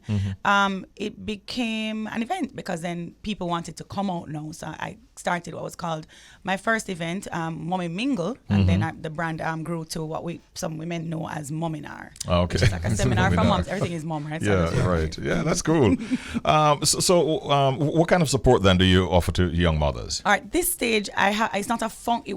it became an event, because then people wanted to come out now. So I started what was called my first event, Mummy Mingle, and then the brand grew to what some women know as Muminar. Okay. Which is like a seminar for moms. Everything is mom, right? Yeah, right. Yeah, that's cool. What kind of support then do you offer to young mothers? All right, this stage, it's not it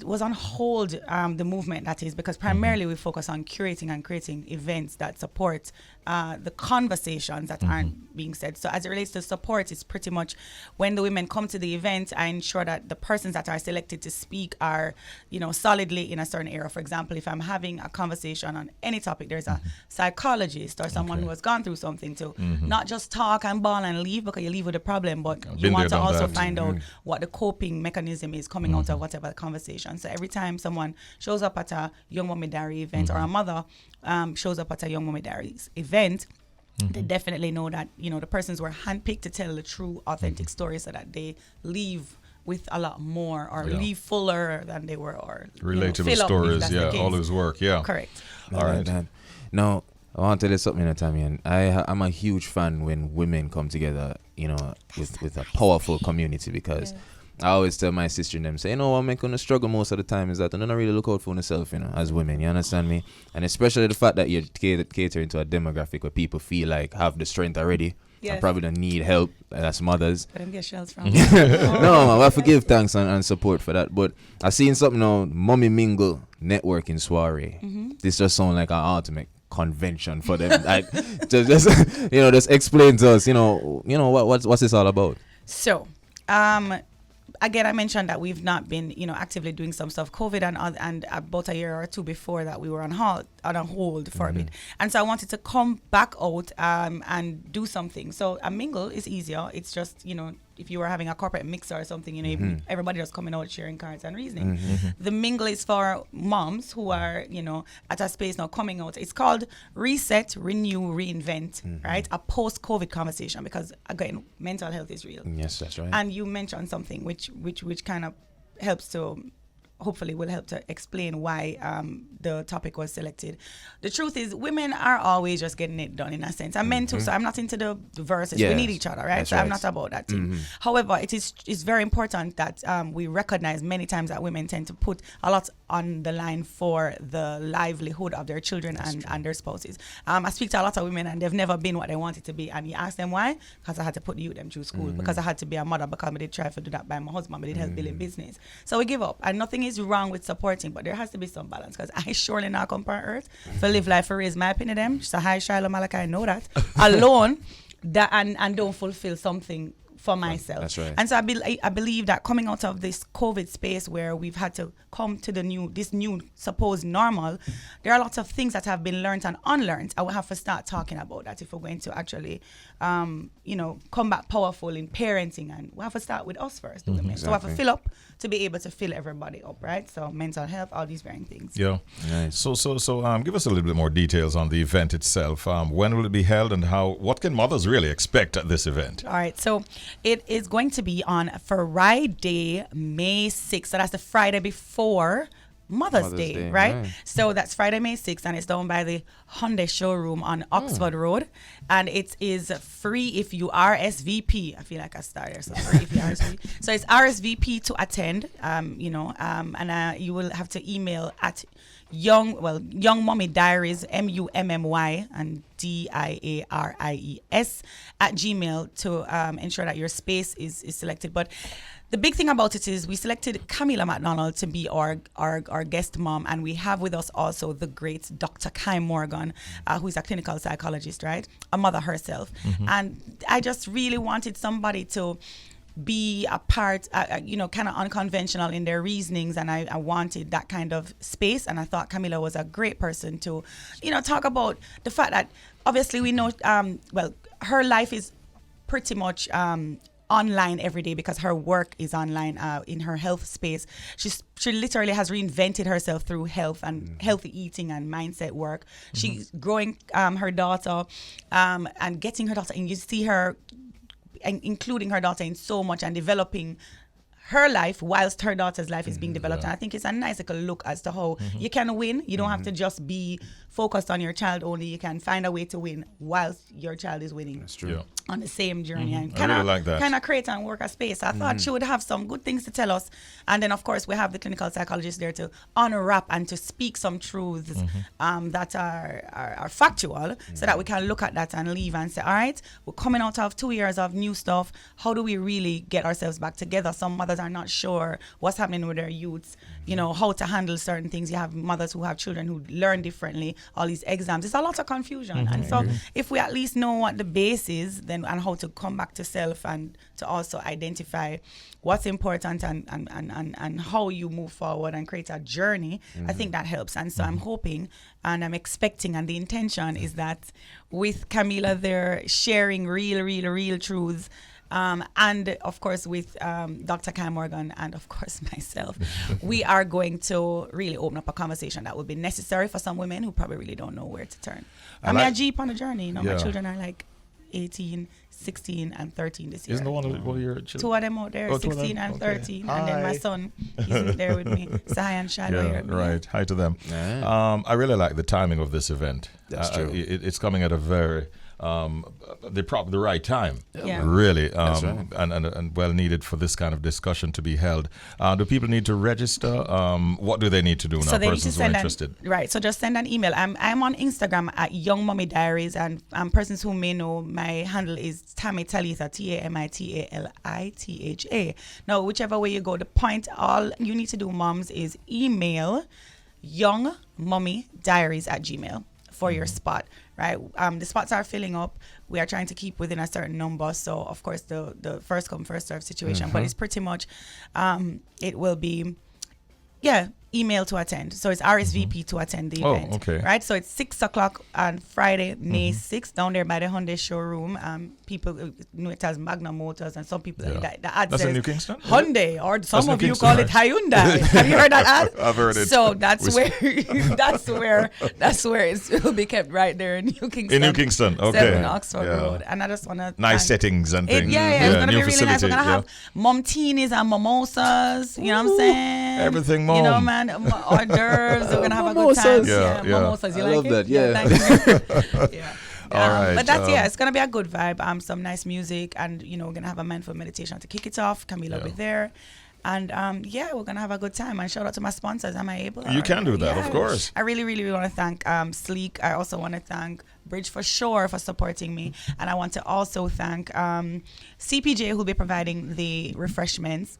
was on hold, the movement, that is, because primarily we focus on curating and creating events that support the conversations that aren't being said. So as it relates to support, it's pretty much when the women come to the event, I ensure that the persons that are selected to speak are, solidly in a certain area. For example, if I'm having a conversation on any topic, there's a psychologist or someone who has gone through something to not just talk and bawl and leave, because you leave with a problem, but you want to also find out what the coping mechanism is coming out of whatever conversation. So every time someone shows up at a Young Mummy Diary event, or a mother shows up at a Young Mummy Diaries event, they definitely know that, the persons were handpicked to tell the true, authentic story, so that they leave with a lot more, or leave fuller than they were, or relatable stories. All his work. Yeah, correct. All right. Now, I want to tell you something, Tammy, and I'm a huge fan when women come together, with a powerful community, because I always tell my sister and them, say, what make us struggle most of the time is that you don't really look out for yourself, as women, you understand me? And especially the fact that you're catering to a demographic where people feel like have the strength already. Yes. And probably don't need help as mothers. But I'm get Shellz from. No, I forgive thanks and support for that. But I seen something now, Mummy Mingle Networking Soiree. This just sounds like an ultimate convention for them. Like, just explain to us, what's this all about? So, again, I mentioned that we've not been, actively doing some stuff. COVID and about a year or two before that, we were on a hold for a bit. And so I wanted to come back out and do something. So a mingle is easier. It's just, if you were having a corporate mixer or something, everybody just coming out sharing cards and reasoning. The mingle is for moms who are, at a space now coming out. It's called Reset, Renew, Reinvent, right? A post-COVID conversation, because again, mental health is real. Yes, that's right. And you mentioned something which kind of helps to, hopefully will help to explain why the topic was selected. The truth is, women are always just getting it done in a sense. And men too, so I'm not into the verses. We need each other, right? So I'm not about that thing. However, it's very important that we recognize many times that women tend to put a lot on the line for the livelihood of their children and their spouses. I speak to a lot of women and they've never been what they wanted to be. And you ask them why? Because I had to put them through school, because I had to be a mother, because I did try to do that by my husband, but did help building business. So we give up. And nothing is wrong with supporting, but there has to be some balance, because I surely not come on earth for live life for raise my opinion them. So hi Shiloh Malachi, I know that. Alone that and don't fulfill something for myself. That's right. And so I believe that coming out of this COVID space where we've had to come to this new supposed normal, there are lots of things that have been learned and unlearned. I will have to start talking about that if we're going to actually, come back powerful in parenting, and we have to start with us first, women. So we have to fill up to be able to fill everybody up, right? So mental health, all these varying things. Yeah. Nice. So give us a little bit more details on the event itself. When will it be held, and what can mothers really expect at this event? All right. So it is going to be on Friday, May 6th. So that's the Friday before Mother's Day, right? So that's Friday, May 6th, and it's down by the Hyundai showroom on Oxford Road. And it is free if you RSVP. I feel like I started, so free if you RSVP. So it's RSVP to attend, and you will have to email at Young Mommy Diaries, MUMMY and DIARIES @gmail to ensure that your space is selected. But the big thing about it is we selected Camilla McDonald to be our guest mom, and we have with us also the great Dr. Kai Morgan, who is a clinical psychologist, right? A mother herself. And I just really wanted somebody to be a part, kind of unconventional in their reasonings, and I wanted that kind of space, and I thought Camilla was a great person to, talk about the fact that obviously we know, her life is pretty much online every day because her work is online in her health space. She literally has reinvented herself through health and healthy eating and mindset work. She's growing her daughter and getting her daughter, and you see her including her daughter in so much and developing her life whilst her daughter's life is being developed. And I think it's a nice little look as to how you can win. You don't have to just be focused on your child only. You can find a way to win whilst your child is winning. That's true. On the same journey. And I really like that. Kind of create and work a space. I thought she would have some good things to tell us. And then, of course, we have the clinical psychologist there to unwrap and to speak some truths that are factual, so that we can look at that and leave and say, all right, we're coming out of 2 years of new stuff. How do we really get ourselves back together? Some mothers are not sure what's happening with their youths, how to handle certain things. You have mothers who have children who learn differently, all these exams. It's a lot of confusion. And so if we at least know what the base is, then and how to come back to self and to also identify what's important and how you move forward and create a journey, I think that helps. And so I'm hoping and I'm expecting, and the intention is that with Camilla there sharing real truths, and of course with Dr. Kai Morgan and of course myself, we are going to really open up a conversation that will be necessary for some women who probably really don't know where to turn. I'm a Jeep on a journey. My children are like 18, 16, and 13 this year. Isn't the one of your children? Two of them out there, 16 and 13. Hi. And then my son, he's there with me. So hi and Shadow here. Right. Hi to them. I really like the timing of this event. That's true. It's coming at a very the right time, really, That's right. and well needed for this kind of discussion to be held. Do people need to register? What do they need to do now? Persons who are interested, right? So just send an email. I'm on Instagram at Young Mommy Diaries, and persons who may know, my handle is Talitha, TAMITALITHA. Now, whichever way you go, the point, all you need to do, moms, is email youngmommydiaries@gmail. for your spot, right? The spots are filling up. We are trying to keep within a certain number. So, of course, the first come, first serve situation. But it's pretty much, it will be, email to attend. So it's RSVP to attend the event. Okay. Right? So it's 6 o'clock on Friday, May 6th, down there by the Hyundai showroom. People know it as Magna Motors, and some people, the ad That's says in New Kingston? Hyundai, or some of you Kingston, call it Hyundai. Have you heard that ad? I've heard it. So that's where it will be kept right there in New Kingston. In New Kingston, okay. 7 Oxford Road. And I just want to nice settings and things. It's going to new be really nice. We're going to have momtinis and mimosas. You know what I'm saying? Everything mom. You know, man, hors d'oeuvres. We're going to have a good time. Mimosas. You I like love it? that. Yeah. Thank you. All right. But that's it's gonna be a good vibe. Some nice music, and we're gonna have a mindful meditation to kick it off. Camila will be there, and we're gonna have a good time. And shout out to my sponsors. Am I able? You can do that, of course. I really, really want to thank Sleek. I also want to thank Bridge for Sure for supporting me, and I want to also thank CPJ, who'll be providing the refreshments.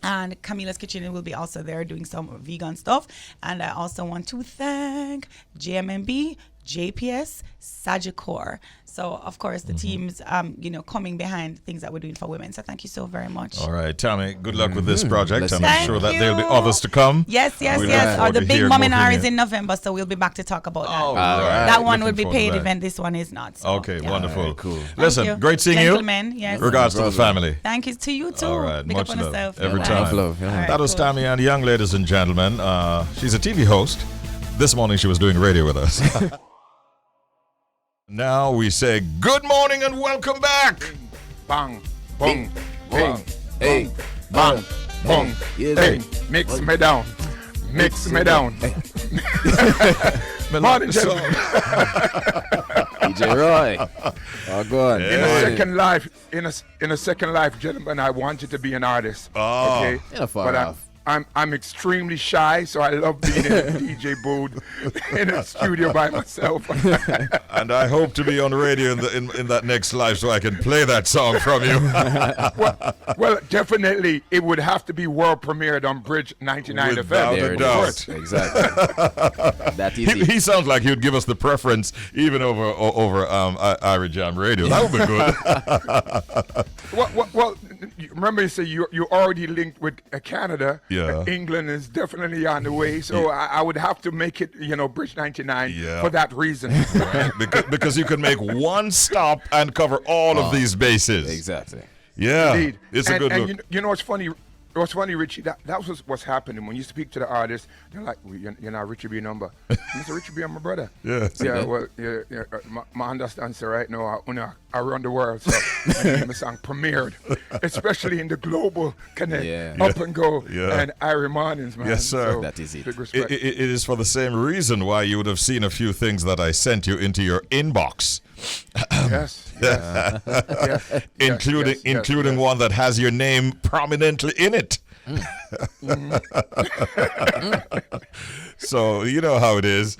And Camila's Kitchen will be also there doing some vegan stuff. And I also want to thank JMMB, JPS, Sagicor. So, of course, the teams, coming behind things that we're doing for women. So, thank you so very much. All right, Tammy, good luck with this project. I'm Thank sure that you. there'll be others to come. Yes. Or The big Mominar is in November, so we'll be back to talk about that. All right. That one will Looking be forward to paid that. event. This one is not. So, Okay, wonderful. Right, cool. Listen, Thank you. great seeing Gentlemen, you. yes. Regards to the family. Thank you to you, too. All right, Big much up on love. yourself. Every Bye-bye. time. Love, yeah. All right, That was cool. Tami-Ann Young, ladies and gentlemen. She's a TV host. This morning she was doing radio with us. Now we say good morning and welcome back. Bang, bong, bang, Hey, bang, bong. yes, Hey, mix me down. Mix me down. Morning, gentlemen. DJ Roy. Oh, go on. In a second life, in a second life, gentlemen, I wanted to be an artist. Oh. Okay, You're not far but off. I'm extremely shy, so I love being in a DJ booth in a studio by myself. And I hope to be on the radio in that next live so I can play that song from you. well, definitely, it would have to be world premiered on Bridge 99 Without FM. a There it doubt. is. Exactly. That easy. He sounds like he'd give us the preference even over Ira Jam Radio. That would be good. Well, remember you say you already linked with Canada. Yeah. England is definitely on the way, so I would have to make it, Bridge 99 for that reason. Right. Because you could make one stop and cover all of these bases. Exactly. Yeah. Indeed. It's a good look. You know what's funny? What's funny, Richie? That was what's happening when you speak to the artists. They're like, "You're not Richie B number." Mr. Richie B, I'm my brother. Yeah. Yeah. Well, yeah. My understand, sir. Right now, I run the world, so my song premiered, especially in the global connect, up and go, and Irie Mornings, man. Yes, sir. So, That is it. big respect. It is for the same reason why you would have seen a few things that I sent you into your inbox. Yes. Yes. Including one that has your name prominently in it. So you know how it is.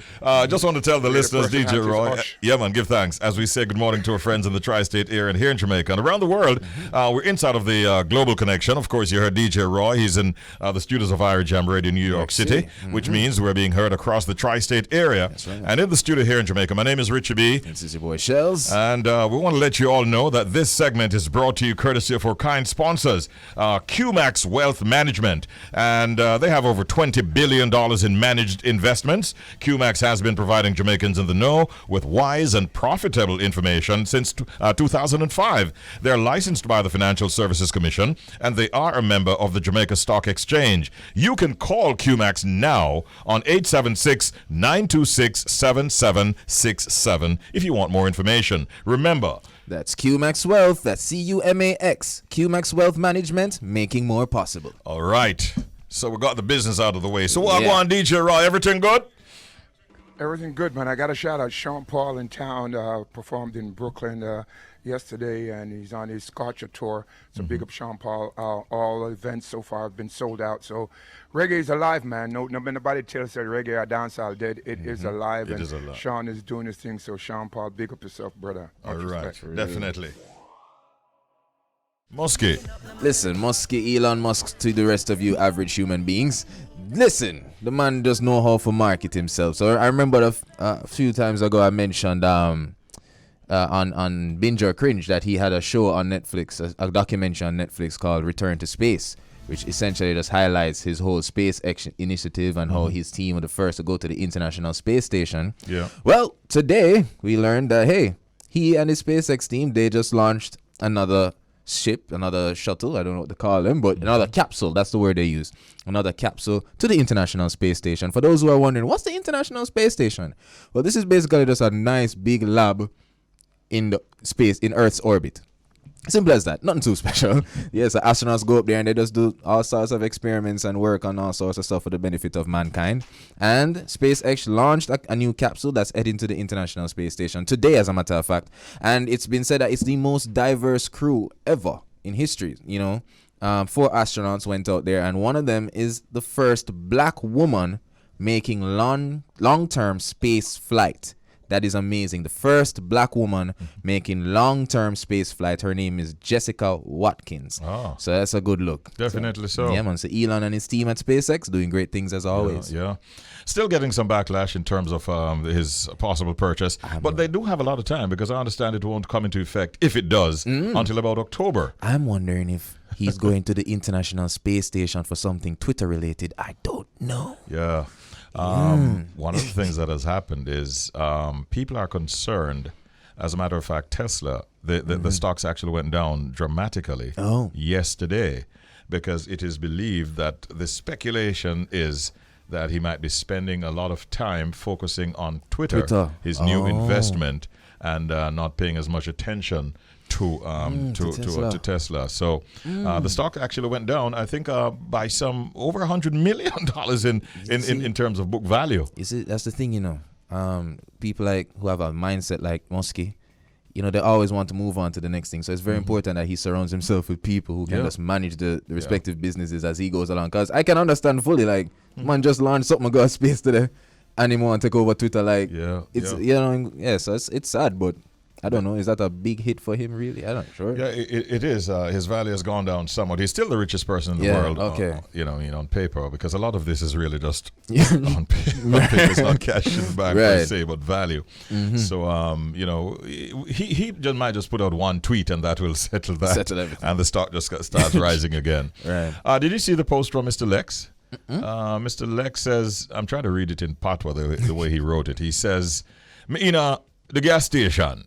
Just want to tell the listeners, person DJ has his Roy. hush. Yeah, man, give thanks as we say good morning to our friends in the tri-state area and here in Jamaica and around the world. We're inside of the global connection. Of course, you heard DJ Roy. He's in the studios of Ira Jam Radio, New York City, which means we're being heard across the tri-state area. That's right. And in the studio here in Jamaica, my name is Richie B. This is your boy Shellz. And we want to let you all know that this segment is brought to you courtesy of our kind sponsors, QMax Wealth Management. And they have over $20 billion in managed investments. QMax has been providing Jamaicans in the know with wise and profitable information since 2005. They're licensed by the Financial Services Commission, and they are a member of the Jamaica Stock Exchange. You can call QMax now on 876-926-7767 if you want more information. Remember, That's QMax Wealth. That's CUMAX. QMax Wealth Management, making more possible. all right. So we got the business out of the way. So what on DJ Roy? Everything good? Everything good, man. I got to shout out Sean Paul in town, performed in Brooklyn yesterday, and he's on his Scotcher tour. So big up Sean Paul. All events so far have been sold out. So reggae is alive, man. Nobody tells that reggae or dancehall dead. It is alive. It and is alive. Sean is doing his thing. So Sean Paul, big up yourself, brother. All Much right. respect. Definitely. Muskie. Listen, Muskie, Elon Musk to the rest of you average human beings. Listen, the man does know how to market himself. So I remember a few times ago I mentioned on Binge or Cringe that he had a show on Netflix, a documentary on Netflix called Return to Space, which essentially just highlights his whole space initiative and how his team were the first to go to the International Space Station. Yeah. Well, today we learned that, hey, he and his SpaceX team, they just launched another ship, another shuttle, I don't know what to call them, but another capsule, that's the word they use. Another capsule to the International Space Station. For those who are wondering, what's the International Space Station? Well, this is basically just a nice big lab in the space, in Earth's orbit. Simple as that. Nothing too special. Yes, the astronauts go up there and they just do all sorts of experiments and work on all sorts of stuff for the benefit of mankind. And SpaceX launched a new capsule that's heading to the International Space Station today, as a matter of fact. And it's been said that it's the most diverse crew ever in history. 4 astronauts went out there, and one of them is the first black woman making long-term space flight. That is amazing. The first black woman making long-term space flight. Her name is Jessica Watkins. Oh. So that's a good look. Definitely so. Yeah, man. So Elon and his team at SpaceX doing great things as always. Yeah. Still getting some backlash in terms of his possible purchase. But they do have a lot of time, because I understand it won't come into effect, if it does, until about October. I'm wondering if he's going to the International Space Station for something Twitter-related. I don't know. Yeah. One of the things that has happened is people are concerned. As a matter of fact, Tesla, the stocks actually went down dramatically yesterday, because it is believed that the speculation is that he might be spending a lot of time focusing on Twitter. His new investment, and not paying as much attention to Tesla. So the stock actually went down, I think, by some over $100 million in terms of book value. That's the thing, people who have a mindset like Muskie, they always want to move on to the next thing. So it's very important that he surrounds himself with people who can just manage the respective businesses as he goes along. Because I can understand fully, man just launched something and got space today, and he want to take over Twitter. So it's sad, but I don't know. Is that a big hit for him, really? I'm not sure. Yeah, it is. His value has gone down somewhat. He's still the richest person in the world. Okay. On paper, because a lot of this is really just on paper. It's not cash in the bank per se, but value. So, he just might just put out one tweet and that will settle that. Settle everything. And the stock just starts rising again. Right. Did you see the post from Mr. Lex? Mr. Lex says, I'm trying to read it in Patois the way he wrote it. He says, the gas station.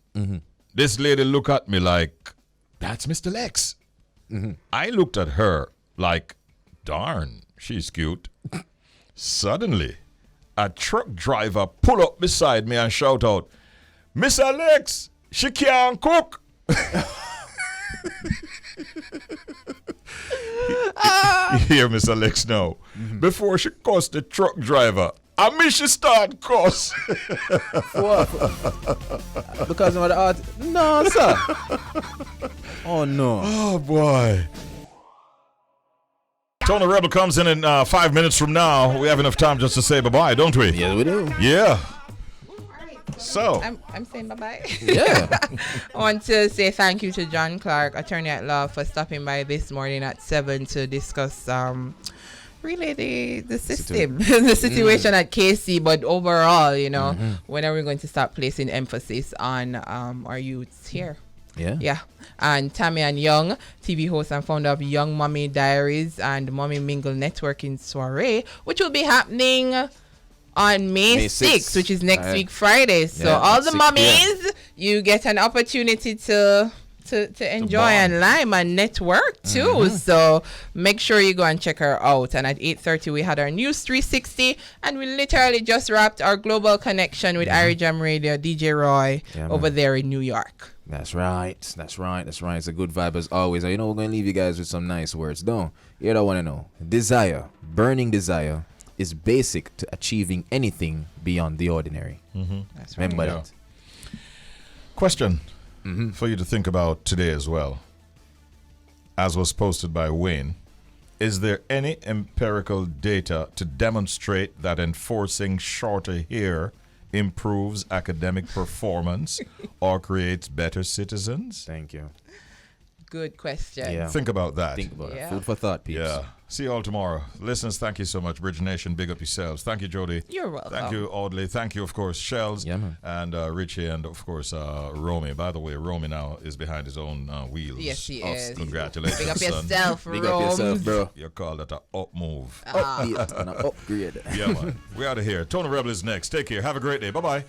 This lady looked at me like, that's Mr. Lex. I looked at her like, darn, she's cute. Suddenly, a truck driver pull up beside me and shout out, Miss Alex, she can't cook. Hear Miss Alex now. Before she cussed the truck driver, I mean, she start cuss. What? Because of the art? No, sir. Oh, no. Oh, boy. Tony Rebel comes in 5 minutes from now. We have enough time just to say bye-bye, don't we? Yeah, we do. Yeah. So. I'm saying bye-bye. Yeah. I want to say thank you to John Clarke, attorney at law, for stopping by this morning at 7 to discuss really the system, the situation at KC, but overall, when are we going to start placing emphasis on our youths here? Yeah. And Tami-Ann Young, TV host and founder of Young Mommy Diaries and Mommy Mingle Networking Soiree, which will be happening on May 6th, which is next week Friday. So all the mommies, you get an opportunity to enjoy and lime and network too. So make sure you go and check her out. And at 8:30 we had our News 360, and we literally just wrapped our global connection with Jam Radio, DJ Roy over there in New York. That's right. It's a good vibe as always. And we're going to leave you guys with some nice words. You don't want to know. Desire, burning desire, is basic to achieving anything beyond the ordinary. That's right. Remember that. Question for you to think about today as well, as was posted by Wayne. Is there any empirical data to demonstrate that enforcing shorter hair improves academic performance or creates better citizens? Thank you. good question. Yeah. Think about that. Think about Yeah. it. Food for thought, peeps. Yeah. See you all tomorrow. Listeners, thank you so much. Bridge Nation, big up yourselves. Thank you, Jody. You're welcome. Thank you, Audley. Thank you, of course, Shellz. Yeah, man. And Richie, and of course, Romy. By the way, Romy now is behind his own wheels. Yes, he of is. Congratulations, Big up son. yourself, Big up yourself, bro. You call that a up move. Update and an upgrade. Yeah, man. We out of here. Tony Rebel is next. Take care. Have a great day. Bye-bye.